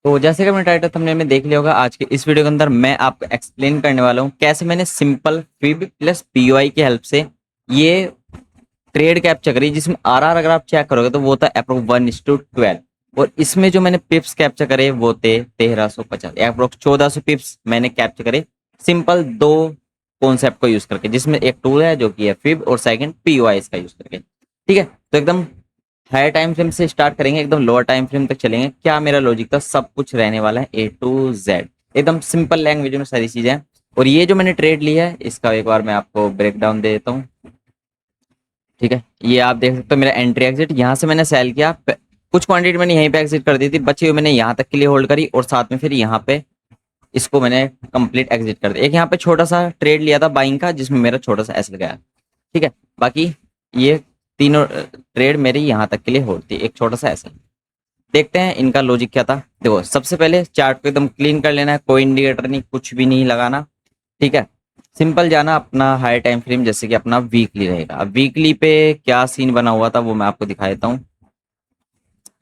तो जैसे कि मैंने टाइटल थंबनेल में देख लिया होगा, आज के इस वीडियो के अंदर मैं आपको एक्सप्लेन करने वाला हूँ कैसे मैंने सिंपल फिब प्लस पीओआई की हेल्प से ये ट्रेड कैप्चर करी, जिसमें आरआर अगर आप चेक करोगे तो वो था अप्रोक्स 1:12। और इसमें जो मैंने पिप्स कैप्चर करे वो थे 1350, अप्रोक्स 1400 पिप्स मैंने कैप्चर करे सिंपल दो कॉन्सेप्ट को यूज करके, जिसमें एक टूल है जो कि है फिब और सेकंड पीओआई का यूज करके। ठीक है, तो एकदम हायर टाइम फ्रेम से स्टार्ट करेंगे, एकदम लोअर टाइम फ्रेम तक चलेंगे। क्या मेरा लॉजिक था, सब कुछ रहने वाला है A to Z, एकदम सिंपल लैंग्वेज में सारी चीजें हैं। और ये जो मैंने ट्रेड लिया है इसका एक बार मैं आपको ब्रेक डाउन दे देता हूँ। ठीक है, ये आप देख सकते हो मेरा एंट्री एग्जिट, यहाँ से मैंने सेल किया, कुछ क्वांटिटी मैंने यहीं पे एग्जिट कर दी थी, बची हुई मैंने यहाँ तक के लिए होल्ड करी और साथ में फिर यहाँ पे इसको मैंने कंप्लीट एग्जिट कर दिया। एक यहाँ पे छोटा सा ट्रेड लिया था बाइंग का, जिसमें मेरा छोटा सा एस गया। ठीक है, बाकी ये तीनों ट्रेड मेरी यहाँ तक के लिए होती है, एक छोटा सा ऐसा। देखते हैं इनका लॉजिक क्या था। देखो, सबसे पहले चार्ट को एकदम क्लीन कर लेना है, कोई इंडिकेटर नहीं, कुछ भी नहीं लगाना। ठीक है, सिंपल जाना अपना हाई टाइम फ्रेम, जैसे कि अपना वीकली रहेगा। अब वीकली पे क्या सीन बना हुआ था वो मैं आपको दिखा देता हूँ।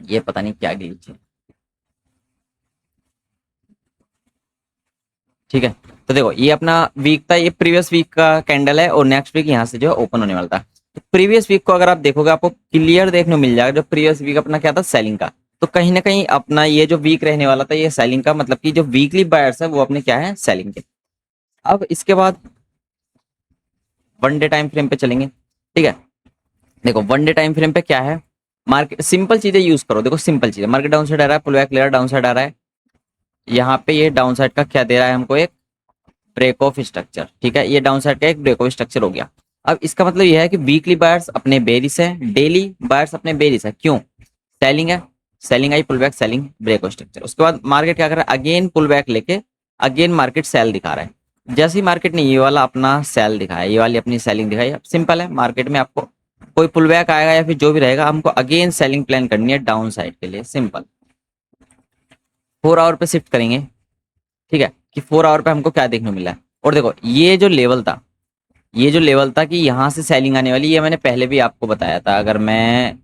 ये पता नहीं क्या ग्लिच है। ठीक है, तो देखो ये अपना वीक था, ये प्रीवियस वीक का कैंडल है और नेक्स्ट वीक यहाँ से जो है ओपन होने वाला था। तो प्रीवियस वीक को अगर आप देखोगे आपको क्लियर देखने को मिल जाएगा, जो प्रीवियस वीक अपना क्या था, सेलिंग का। तो कहीं ना कहीं अपना ये जो वीक रहने वाला था ये सेलिंग का, मतलब कि जो वीकली बायर्स है वो अपने क्या है, सेलिंग के। अब इसके बाद वन डे टाइम फ्रेम पे चलेंगे। ठीक है, देखो वन डे टाइम फ्रेम पे क्या है, मार्केट सिंपल चीजें यूज करो। देखो सिंपल चीजें, मार्केट डाउन साइड आ रहा है, पुल बैक ले रहा है, डाउन साइड आ रहा है। यहाँ पे ये डाउन साइड का क्या दे रहा है हमको, एक ब्रेक ऑफ स्ट्रक्चर। ठीक है, ये डाउन साइड का एक ब्रेक ऑफ स्ट्रक्चर हो गया। अब इसका मतलब यह है कि वीकली बायर्स अपने बेरिस है, डेली बायर्स अपने बेरिस है। क्यों? सेलिंग है, selling I, pull back, selling, break of structure. उसके बाद मार्केट क्या कर रहा है, अगेन पुल बैक लेके अगेन मार्केट सेल दिखा रहा है। जैसे ही मार्केट ने ये वाला अपना सेल दिखाया, ये वाली अपनी सेलिंग दिखाई, अब सिंपल है, मार्केट में आपको कोई पुल बैक आएगा या फिर जो भी रहेगा, हमको अगेन सेलिंग प्लान करनी है डाउन साइड के लिए। सिंपल 4 आवर पे शिफ्ट करेंगे। ठीक है, कि 4 आवर पे हमको क्या देखने को मिला है। और देखो ये जो लेवल था, ये जो लेवल था कि यहाँ से सेलिंग आने वाली, ये मैंने पहले भी आपको बताया था। अगर मैं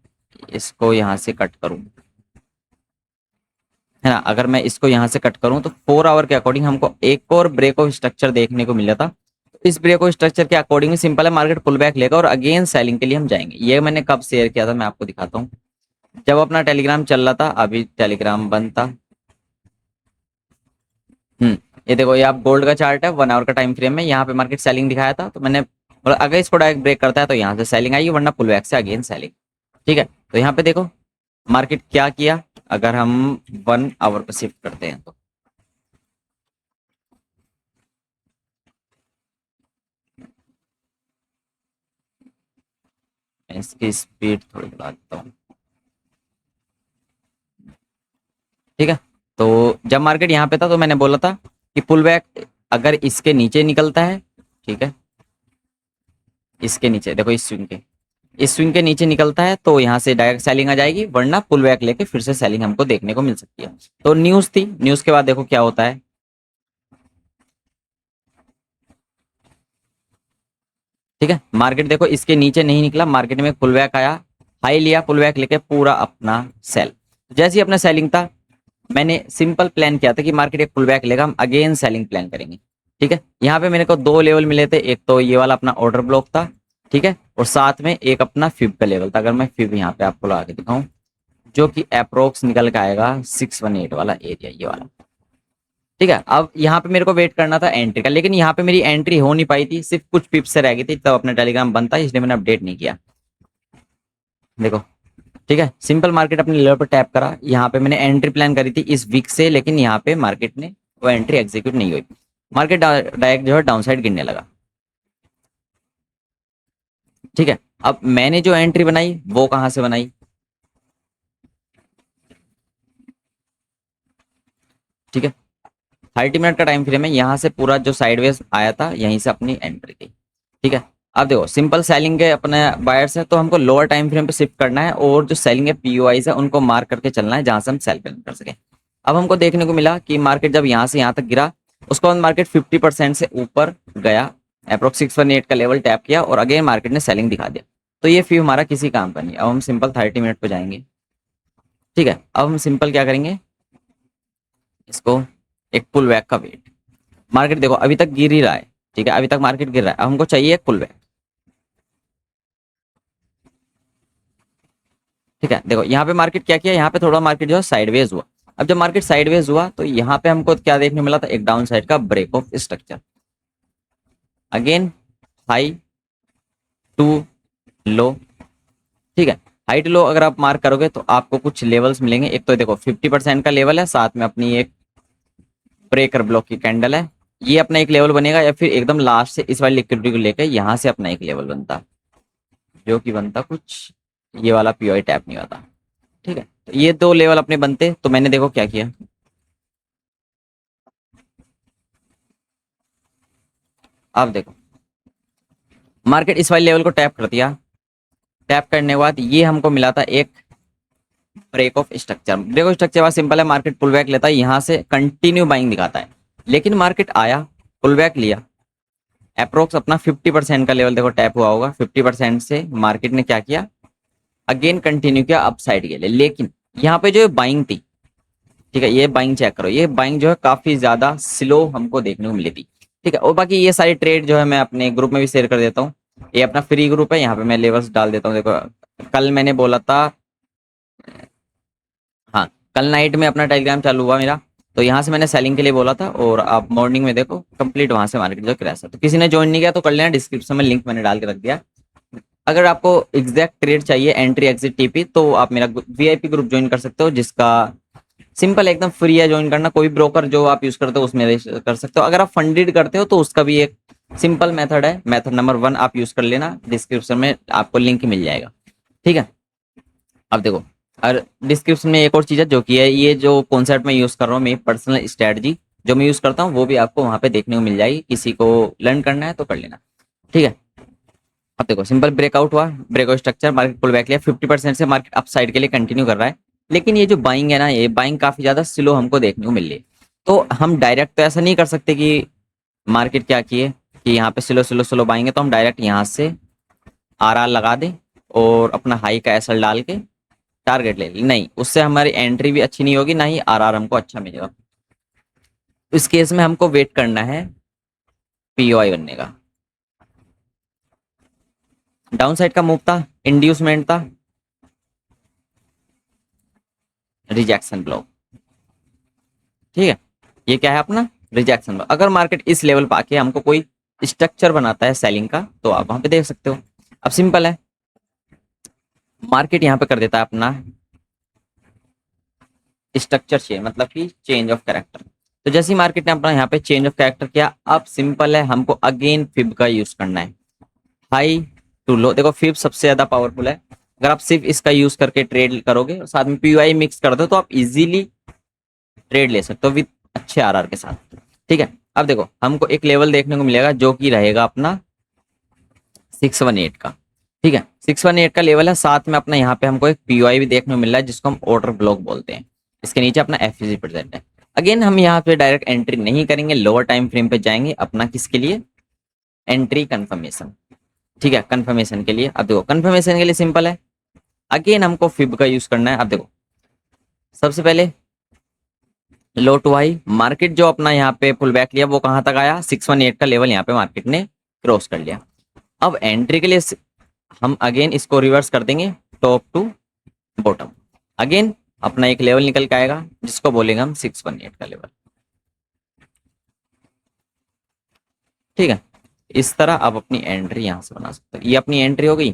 इसको यहाँ से कट करूँ, है ना, अगर मैं इसको यहाँ से कट करूँ तो 4 आवर के अकॉर्डिंग हमको एक और ब्रेक ऑफ स्ट्रक्चर देखने को मिला था। इस ब्रेक ऑफ स्ट्रक्चर के अकॉर्डिंग सिंपल है, मार्केट पुल बैक लेगा और अगेन सेलिंग के लिए हम जाएंगे। ये मैंने कब शेयर किया था मैं आपको दिखाता हूँ, जब अपना टेलीग्राम चल रहा था, अभी टेलीग्राम बंद था। ये देखो, ये आप गोल्ड का चार्ट है, 1 आवर का टाइम फ्रेम में, यहाँ पे मार्केट सेलिंग दिखाया था। तो मैंने और अगर इसको डायरेक्ट ब्रेक करता है तो यहाँ से सेलिंग आएगी, वरना पुल बैक से अगेन सेलिंग। ठीक है, तो यहाँ पे देखो मार्केट क्या किया, अगर हम 1 आवर पर शिफ्ट करते हैं तो मैं इसकी स्पीड थोड़ी बढ़ा देता हूँ। ठीक है, तो जब मार्केट यहाँ पे था तो मैंने बोला था कि पुल बैक अगर इसके नीचे निकलता है, ठीक है, इसके नीचे देखो, इस स्विंग के नीचे निकलता है तो यहाँ से डायरेक्ट सेलिंग आ जाएगी, वरना पुल बैक लेके फिर से सेलिंग हमको देखने को मिल सकती है। तो न्यूज थी, न्यूज के बाद देखो क्या होता है। ठीक है, मार्केट देखो इसके नीचे नहीं निकला, मार्केट में पुल बैक आया, हाई लिया, पुल बैक लेके पूरा अपना सेल। जैसे ही अपना सेलिंग था, मैंने सिंपल प्लान किया था कि मार्केट एक पुल बैक लेगा, हम अगेन सेलिंग प्लान करेंगे। ठीक है, यहाँ पे मेरे को दो लेवल मिले थे, एक तो ये वाला अपना ऑर्डर ब्लॉक था, ठीक है, और साथ में एक अपना फिब का लेवल था। अगर मैं फिब यहाँ पे आपको लगा के दिखाऊं, जो कि अप्रोक्स निकल के आएगा 618 वाला एरिया, ये वाला। ठीक है, अब यहाँ पे मेरे को वेट करना था एंट्री का, लेकिन यहाँ पे मेरी एंट्री हो नहीं पाई थी, सिर्फ कुछ पिप्स से रह गई थी, तब अपना टेलीग्राम बंद था, इसलिए मैंने अपडेट नहीं किया। देखो, ठीक है, सिंपल मार्केट अपने लेवल पर टैप करा, यहाँ पे मैंने एंट्री प्लान करी थी इस वीक से, लेकिन यहाँ पे मार्केट ने वो एंट्री एग्जीक्यूट नहीं हुई, मार्केट डायरेक्ट जो है डाउन साइड गिरने लगा। ठीक है, अब मैंने जो एंट्री बनाई वो कहाँ से बनाई, ठीक है, 30 मिनट का टाइम फ्रेम है, यहाँ से पूरा जो साइडवेज आया था यहीं से अपनी एंट्री थी। ठीक है, अब देखो सिंपल सेलिंग के अपने बायर्स है, तो हमको लोअर टाइम फ्रेम पे शिफ्ट करना है, और जो सेलिंग है पीओआईज है उनको मार्क करके चलना है, जहां से हम सेल कर सके। अब हमको देखने को मिला कि मार्केट जब यहाँ से यहाँ तक गिरा, उसके बाद मार्केट 50% से ऊपर गया, अप्रोक्स 618 का लेवल टैप किया और अगेन मार्केट ने सेलिंग दिखा दिया। तो ये फी हमारा किसी काम का नहीं। अब हम सिंपल 30 मिनट पे जाएंगे। ठीक है, अब हम सिंपल क्या करेंगे, इसको एक पुल बैक का वेट। मार्केट देखो अभी तक गिर ही रहा है, ठीक है, अभी तक मार्केट गिर रहा है, अब हमको चाहिए एक पुल बैक। ठीक है, देखो यहाँ पे मार्केट क्या किया, यहाँ पे थोड़ा मार्केट जो है साइडवेज हुआ। अब जब मार्केट साइडवेज हुआ तो यहाँ पे हमको क्या देखने मिला था, एक डाउन साइड का break of structure. Again high to low, ठीक है, हाई टू लो अगर आप मार्क करोगे तो आपको कुछ लेवल्स मिलेंगे। एक तो देखो 50% का लेवल है, साथ में अपनी एक ब्रेकर ब्लॉक की कैंडल है, ये अपना एक लेवल बनेगा, या फिर एकदम लास्ट से इस वाली लिक्विडिटी को लेकर यहाँ से अपना एक लेवल बनता, जो कि बनता कुछ ये वाला पीओई टैप नहीं होता। ठीक है, तो ये दो लेवल अपने बनते, तो मैंने देखो क्या किया, अब देखो मार्केट इस वाले लेवल को टैप कर दिया। टैप करने के बाद ये हमको मिला था एक break of structure. Break of structure बहुत सिंपल है, मार्केट पुल बैक लेता है, यहाँ से कंटिन्यू बाइंग दिखाता है, लेकिन मार्केट आया पुल बैक लिया, अप्रोक्स अपना 50% का लेवल देखो टैप हुआ होगा, 50% से मार्केट ने क्या किया, अगेन कंटिन्यू किया अप साइड के लिए। लेकिन यहाँ पे जो बाइंग थी, ठीक है, ये बाइंग चेक करो, ये बाइंग जो है काफी ज्यादा स्लो हमको देखने को मिली थी। ठीक है, और बाकी ये सारी ट्रेड जो है मैं अपने ग्रुप में भी शेयर कर देता हूँ, ये अपना फ्री ग्रुप है, यहाँ पे मैं लेवल्स डाल देता हूँ। देखो कल मैंने बोला था, हाँ कल नाइट में अपना टेलीग्राम चालू हुआ मेरा, तो यहाँ से मैंने सेलिंग के लिए बोला था, और आप मॉर्निंग में देखो कंप्लीट वहां से मार्केट जो क्रैश है। तो किसी ने ज्वाइन नहीं किया तो कर लेना, डिस्क्रिप्शन में लिंक मैंने डाल के रख दिया। अगर आपको एग्जैक्ट ट्रेड चाहिए एंट्री एग्जिट टीपी, तो आप मेरा वीआईपी ग्रुप ज्वाइन कर सकते हो, जिसका सिंपल एकदम फ्री है ज्वाइन करना, कोई ब्रोकर जो आप यूज करते हो उसमें रजिस्टर कर सकते हो। अगर आप फंडेड करते हो तो उसका भी एक सिंपल मेथड है, मेथड नंबर 1 आप यूज कर लेना, डिस्क्रिप्शन में आपको लिंक मिल जाएगा। ठीक है, अब देखो, और डिस्क्रिप्शन में एक और चीज है जो कि है ये जो कॉन्सेप्ट मैं यूज कर रहा हूँ, मेरी पर्सनल स्ट्रेटजी जो मैं यूज करता हूँ, वो भी आपको वहां पे देखने को मिल जाएगी, किसी को लर्न करना है तो कर लेना। ठीक है, अब देखो सिंपल ब्रेकआउट हुआ, breakout structure, market pull back लिया, 50% से मार्केट अप साइड के लिए कंटिन्यू कर रहा है। लेकिन ये जो बाइंग है ना, ये बाइंग काफी ज्यादा स्लो हमको देखने को मिल रही है। तो हम डायरेक्ट तो ऐसा नहीं कर सकते कि मार्केट क्या किए कि यहाँ पे स्लो स्लो स्लो बाइंग है, तो हम डायरेक्ट यहाँ से आर लगा दें और अपना हाई का एसएल डाल के टारगेट ले लें, नहीं, उससे हमारी एंट्री भी अच्छी नहीं होगी, ना ही आर हमको अच्छा मिलेगा। इस केस में हमको वेट करना है पीओआई बनने का। डाउन साइड का मूव था, इंड्यूसमेंट था, रिजेक्शन ब्लॉक। ठीक है, ये क्या है अपना रिजेक्शन ब्लॉक। अगर मार्केट इस लेवल पर आके हमको कोई स्ट्रक्चर बनाता है सेलिंग का, तो आप वहां पे देख सकते हो। अब सिंपल है, मार्केट यहाँ पे कर देता है अपना स्ट्रक्चर चेंज, मतलब कि चेंज ऑफ कैरेक्टर। तो जैसे ही मार्केट ने अपना यहाँ पे चेंज ऑफ कैरेक्टर किया, अब सिंपल है हमको अगेन फिब का यूज करना है, हाई टू लो। देखो फिब सबसे ज्यादा पावरफुल है, अगर आप सिर्फ इसका यूज करके ट्रेड करोगे और साथ में पीयूआई मिक्स कर दो, तो आप इजीली ट्रेड ले सकते हो विद अच्छे आरआर के साथ। ठीक है, अब देखो हमको एक लेवल देखने को मिलेगा जो कि रहेगा अपना 618 का। ठीक है, 618 का लेवल है, साथ में अपना यहाँ पे हमको एक पीओआई भी देखने को मिल रहा है, जिसको हम ऑर्डर ब्लॉक बोलते हैं। इसके नीचे अपना एफईजी प्रेजेंट है। अगेन हम यहाँ पे डायरेक्ट एंट्री नहीं करेंगे, लोअर टाइम फ्रेम पे जाएंगे अपना किसके लिए, एंट्री कंफर्मेशन। ठीक है, कंफर्मेशन के लिए। अब देखो कंफर्मेशन के लिए सिंपल है, अगेन हमको फिब का यूज करना है। अब देखो सबसे पहले लो टू हाई, मार्केट जो अपना यहाँ पे पुल बैक लिया वो कहाँ तक आया, 618 का लेवल यहाँ पे मार्केट ने क्रॉस कर लिया। अब एंट्री के लिए हम अगेन इसको रिवर्स कर देंगे, टॉप टू बॉटम। अगेन अपना एक लेवल निकल के आएगा, जिसको बोलेंगे हम 618 का लेवल। ठीक है, इस तरह आप अपनी एंट्री यहां से बना सकते हो। ये अपनी एंट्री हो गई,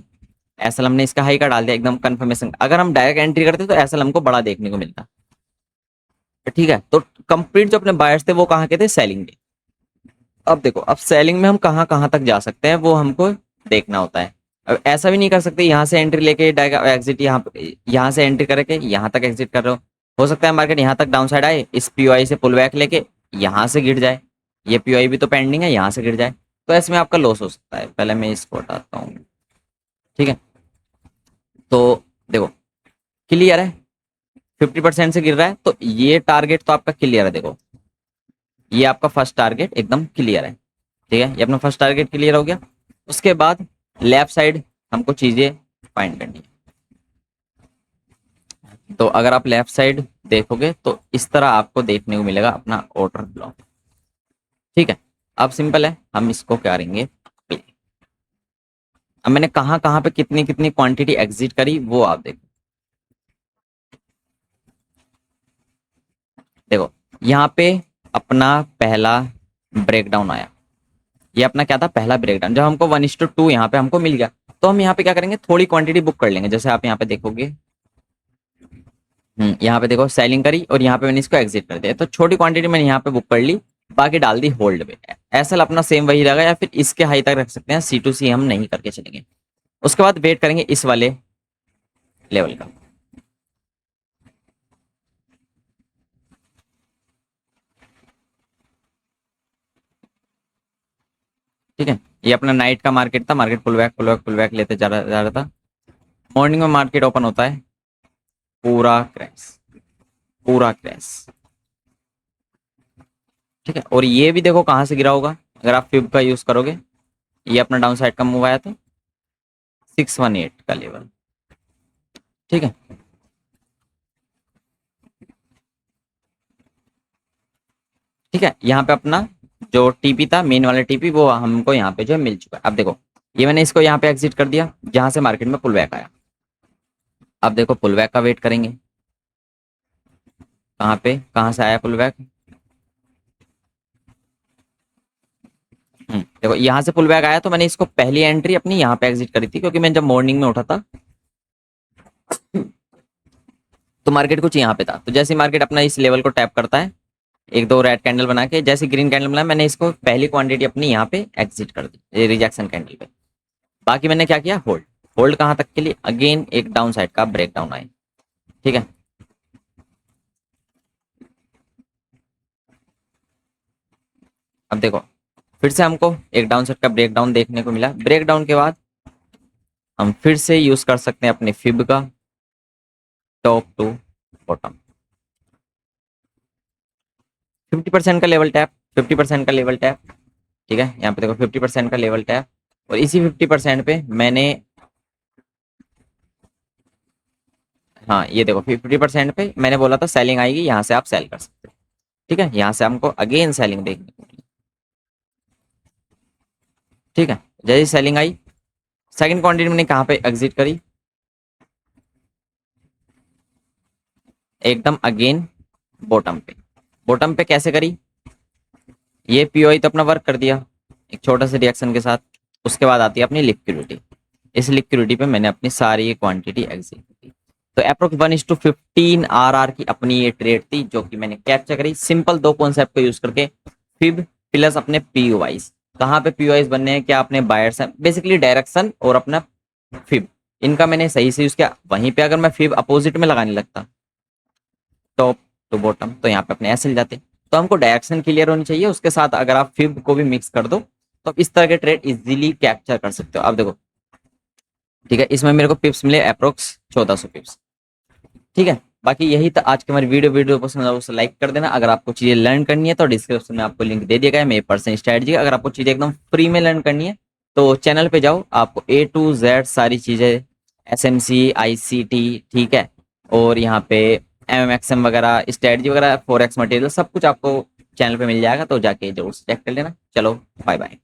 एसएल हमने इसका हाई का डाल दिया एकदम कंफर्मेशन। अगर हम डायरेक्ट एंट्री करते तो एसएल हमको बड़ा देखने को मिलता। ठीक है, तो कंप्लीट जो अपने बायर्स थे वो कहाँ के थे, सेलिंग के। अब देखो, अब सेलिंग में हम कहाँ कहाँ तक जा सकते हैं वो हमको देखना होता है। अब ऐसा भी नहीं कर सकते यहाँ से एंट्री लेके एग्जिट, यहाँ से एंट्री करके यहाँ तक एग्जिट कर रहे हो सकता है मार्केट यहाँ तक डाउन साइड आए, इस पीओआई से पुल बैक लेके यहाँ से गिर जाए, ये पीओआई भी तो पेंडिंग है, यहाँ से गिर जाए, तो ऐसे में आपका लॉस हो सकता है। पहले मैं इसको हटाता हूँ। ठीक है, तो देखो क्लियर है, 50% से गिर रहा है, तो ये टारगेट तो आपका क्लियर है। देखो ये आपका फर्स्ट टारगेट एकदम क्लियर है। ठीक है, ये अपना फर्स्ट टारगेट क्लियर हो गया। उसके बाद लेफ्ट साइड हमको चीजें फाइंड करनी है। तो अगर आप लेफ्ट साइड देखोगे तो इस तरह आपको देखने को मिलेगा अपना ऑर्डर ब्लॉक। ठीक है, अब सिंपल है, हम इसको क्या करेंगे play। अब मैंने कहाँ कहाँ पे कितनी कितनी क्वांटिटी एग्जिट करी वो आप देखो। देखो यहाँ पे अपना पहला ब्रेकडाउन आया, ये अपना क्या था, पहला ब्रेकडाउन। जब हमको 1:2 यहाँ पे हमको मिल गया तो हम यहाँ पे क्या करेंगे, थोड़ी क्वांटिटी बुक कर लेंगे। जैसे आप यहाँ पे देखोगे, यहाँ पे देखो सेलिंग करी और यहाँ पे मैंने इसको एग्जिट कर दिया, तो छोटी क्वांटिटी मैंने यहाँ पे बुक कर ली, बाकी डाल दी होल्ड पे। एसएल अपना सेम वही रहेगा, या फिर इसके हाई तक रख सकते हैं, C2C हम नहीं करके चलेंगे। उसके बाद वेट करेंगे इस वाले लेवल का। ठीक है, ये अपना नाइट का मार्केट था, market pull back pull back pull back लेते जा रहा था। मॉर्निंग में मार्केट ओपन होता है, पूरा क्रैश, पूरा क्रैश। ठीक है, और ये भी देखो कहाँ से गिरा होगा, अगर आप फिब का यूज करोगे। ये अपना डाउन साइड का मूव आया था 618 का लेवल। ठीक है, ठीक है, यहाँ पे अपना जो टीपी था, मेन वाला टीपी, वो हमको यहाँ पे जो है मिल चुका है। अब देखो ये मैंने इसको यहाँ पे एग्जिट कर दिया जहां से मार्केट में पुल बैक आया। अब देखो पुल बैक का वेट करेंगे, कहाँ पे, कहाँ से आया पुल बैक। देखो यहाँ से पुल बैक आया, तो मैंने इसको पहली एंट्री अपनी यहाँ पे एग्जिट करी थी, क्योंकि मैं जब मॉर्निंग में उठा था तो मार्केट कुछ यहाँ पे था। तो जैसे मार्केट अपना इस लेवल को टैप करता है, एक दो रेड कैंडल बना के, जैसे ग्रीन कैंडल बनाया, मैंने इसको पहली क्वांटिटी अपनी यहाँ पे एग्जिट कर दी रिजेक्शन कैंडल पे। बाकी मैंने क्या किया, होल्ड। होल्ड कहाँ तक के लिए, अगेन एक डाउन साइड का ब्रेकडाउन आए। ठीक है, अब देखो फिर से हमको एक डाउन साइड का ब्रेकडाउन देखने को मिला। ब्रेकडाउन के बाद हम फिर से यूज कर सकते हैं अपने फिब का टॉप टू बॉटम, 50% का लेवल टैप, 50% का लेवल टैप। ठीक है, यहाँ पे देखो 50% का लेवल टैप, और इसी 50% पे मैंने, हाँ ये देखो 50% पे मैंने बोला था सेलिंग आएगी, यहाँ से आप सेल कर सकते हो। ठीक है, यहाँ से हमको अगेन सेलिंग देखने को मिली। ठीक है, जैसे सेलिंग आई, सेकंड क्वांटिटी मैंने कहाँ पे एग्जिट करी, एकदम अगेन बॉटम पे। बॉटम पे कैसे करी, ये पीओई तो अपना वर्क कर दिया एक छोटा सा रिएक्शन के साथ। उसके बाद आती है अपनी लिक्विडिटी, इस लिक्विडिटी पे मैंने अपनी सारी क्वांटिटी एग्जिट की। तो अप्रोक्स 1:15 आरआर की अपनी ये ट्रेड थी, जो कि मैंने कैप्चर करी सिंपल दो कॉन्सेप्ट को यूज करके, फिब प्लस अपने पीओवाइज। कहाँ पे पीओवाइज बनने हैं, क्या अपने बायर्स हैं, बेसिकली डायरेक्शन और अपना फिब, इनका मैंने सही से यूज किया। वहीं पे अगर मैं फिब अपोजिट में लगाने लगता, टॉप टू बॉटम, तो यहाँ पे अपने ऐसे ले जाते। तो हमको डायरेक्शन क्लियर होनी चाहिए, उसके साथ अगर आप फिब को भी मिक्स कर दो तो आप इस तरह के ट्रेड इजीली कैप्चर कर सकते हो। अब देखो, ठीक है, इसमें मेरे को पिप्स मिले अप्रोक्स 1400 पिप्स। ठीक है, बाकी यही था आज की हमारी वीडियो। वीडियो पसंद आए उसे लाइक कर देना। अगर आपको चीजें लर्न करनी है तो डिस्क्रिप्शन में आपको लिंक दे दिया गया है मेरे पर्सनल स्ट्रेटजी। अगर आपको चीजें एकदम फ्री में लर्न करनी है तो चैनल पे जाओ, आपको A to Z सारी चीजें, SMC ICT, ठीक है, और यहाँ पे MMXM वगैरह, स्ट्रेटजी वगैरह, फॉरेक्स मटेरियल, सब कुछ आपको चैनल पे मिल जाएगा। तो जाके जरूर चेक कर लेना। चलो बाय बाय।